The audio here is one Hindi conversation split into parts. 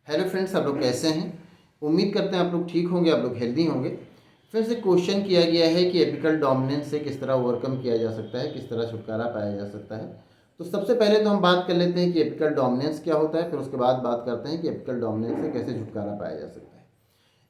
हेलो फ्रेंड्स, आप लोग कैसे हैं। उम्मीद करते हैं आप लोग ठीक होंगे, आप लोग हेल्दी होंगे। फ्रेंड्स, एक क्वेश्चन किया गया है कि एपिकल डोमिनेंस से किस तरह ओवरकम किया जा सकता है, किस तरह छुटकारा पाया जा सकता है। तो सबसे पहले तो हम बात कर लेते हैं कि एपिकल डोमिनेंस क्या होता है, फिर उसके बाद बात करते हैं कि एपिकल डोमिनेंस से कैसे छुटकारा पाया जा सकता है।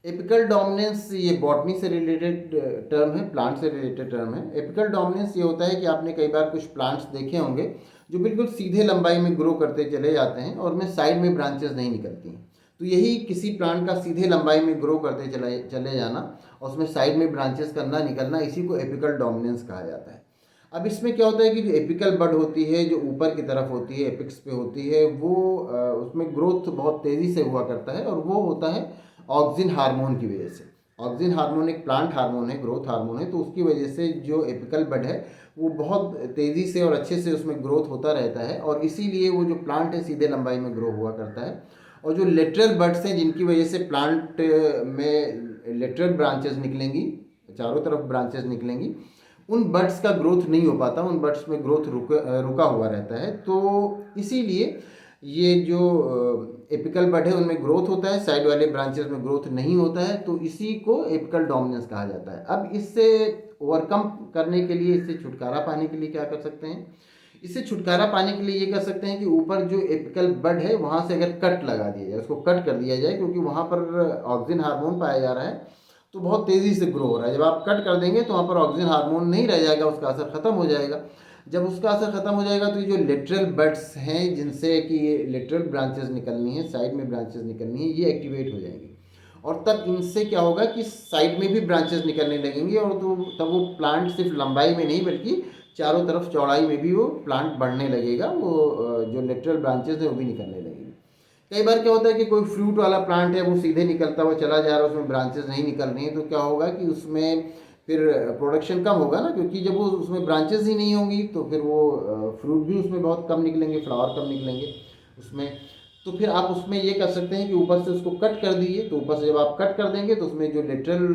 एपिकल डोमिनेंस ये बॉटनी से रिलेटेड टर्म है, प्लांट से रिलेटेड टर्म है। एपिकल डोमिनेंस ये होता है कि आपने कई बार कुछ प्लांट्स देखे होंगे जो बिल्कुल सीधे लंबाई में ग्रो करते चले जाते हैं और उनमें साइड में ब्रांचेस नहीं निकलती हैं। तो यही किसी प्लांट का सीधे लंबाई में ग्रो करते चले चले जाना और उसमें साइड में ब्रांचेस करना निकलना, इसी को एपिकल डोमिनेंस कहा जाता है। अब इसमें क्या होता है कि जो एपिकल बड होती है, जो ऊपर की तरफ होती है, एपिक्स पे होती है, वो उसमें ग्रोथ बहुत तेज़ी से हुआ करता है और वो होता है ऑक्सिन हार्मोन की वजह से। ऑक्सिन हार्मोन एक प्लांट हार्मोन है, ग्रोथ हार्मोन है, तो उसकी वजह से जो एपिकल बड है वो बहुत तेज़ी से और अच्छे से उसमें ग्रोथ होता रहता है और इसीलिए वो जो प्लांट है सीधे लंबाई में ग्रो हुआ करता है। और जो लेटरल बड्स हैं जिनकी वजह से प्लांट में लेटरल ब्रांचेस निकलेंगी, चारों तरफ ब्रांचेस निकलेंगी, उन बड्स का ग्रोथ नहीं हो पाता, उन बड्स में ग्रोथ रुका हुआ रहता है। तो इसीलिए ये जो एपिकल बड है उनमें ग्रोथ होता है, साइड वाले ब्रांचेस में ग्रोथ नहीं होता है, तो इसी को एपिकल डोमिनेंस कहा जाता है। अब इससे ओवरकम करने के लिए, इससे छुटकारा पाने के लिए क्या कर सकते हैं। इससे छुटकारा पाने के लिए ये कर सकते हैं कि ऊपर जो एपिकल बड है वहाँ से अगर कट लगा दिया जाए, उसको कट कर दिया जाए, क्योंकि वहाँ पर ऑक्सिन हार्मोन पाया जा रहा है तो बहुत तेज़ी से ग्रो हो रहा है। जब आप कट कर देंगे तो वहाँ पर ऑक्सिजन हार्मोन नहीं रह जाएगा, उसका असर ख़त्म हो जाएगा। जब उसका असर ख़त्म हो जाएगा तो ये जो लेटरल बड्स हैं जिनसे कि ये लेटरल ब्रांचेस निकलनी है, साइड में ब्रांचेस निकलनी है, ये एक्टिवेट हो जाएंगी और तब इनसे क्या होगा कि साइड में भी ब्रांचेस निकलने लगेंगे और तो तब वो प्लांट सिर्फ लंबाई में नहीं बल्कि चारों तरफ चौड़ाई में भी वो प्लांट बढ़ने लगेगा, वो जो लेटरल ब्रांचेस है वो भी निकलने लगेंगे। कई बार क्या होता है कि कोई फ्रूट वाला प्लांट है वो सीधे निकलता हुआ चला जा रहा है, उसमें ब्रांचेस नहीं निकल रही हैं, तो क्या होगा कि उसमें फिर प्रोडक्शन कम होगा ना, क्योंकि जब वो उसमें ब्रांचेस ही नहीं होंगी तो फिर वो फ्रूट भी उसमें बहुत कम निकलेंगे, फ्लावर कम निकलेंगे उसमें। तो फिर आप उसमें ये कर सकते हैं कि ऊपर से उसको कट कर दीजिए, तो ऊपर से जब आप कट कर देंगे तो उसमें जो लेटरल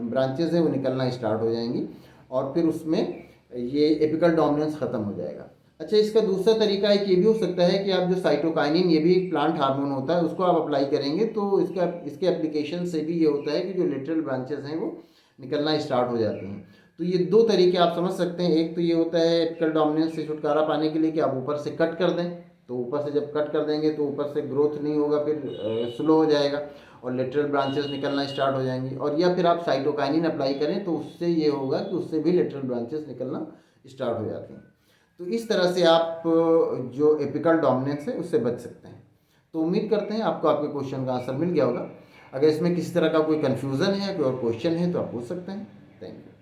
ब्रांचेस हैं वो निकलना स्टार्ट हो जाएंगी और फिर उसमें ये एपिकल डोमिनेंस ख़त्म हो जाएगा। अच्छा, इसका दूसरा तरीका एक ये भी हो सकता है कि आप जो साइटोकाइनिन, ये भी एक प्लांट हार्मोन होता है, उसको आप अप्लाई करेंगे तो इसके एप्लीकेशन से भी ये होता है कि जो लेटरल ब्रांचेस हैं वो निकलना स्टार्ट हो जाती हैं। तो ये दो तरीके आप समझ सकते हैं। एक तो ये होता है एपिकल डोमिनेंस से छुटकारा पाने के लिए कि आप ऊपर से कट कर दें, तो ऊपर से जब कट कर देंगे तो ऊपर से ग्रोथ नहीं होगा, फिर स्लो हो जाएगा और लेटरल ब्रांचेस निकलना स्टार्ट हो जाएंगी। और या फिर आप साइटोकाइनिन अप्लाई करें तो उससे ये होगा कि उससे भी लेटरल ब्रांचेस निकलना स्टार्ट हो जाती हैं। तो इस तरह से आप जो एपिकल डोमिनेंस है उससे बच सकते हैं। तो उम्मीद करते हैं आपको आपके क्वेश्चन का आंसर मिल गया होगा। अगर इसमें किसी तरह का कोई कन्फ्यूज़न है, कोई और क्वेश्चन है तो आप पूछ सकते हैं। Thank you.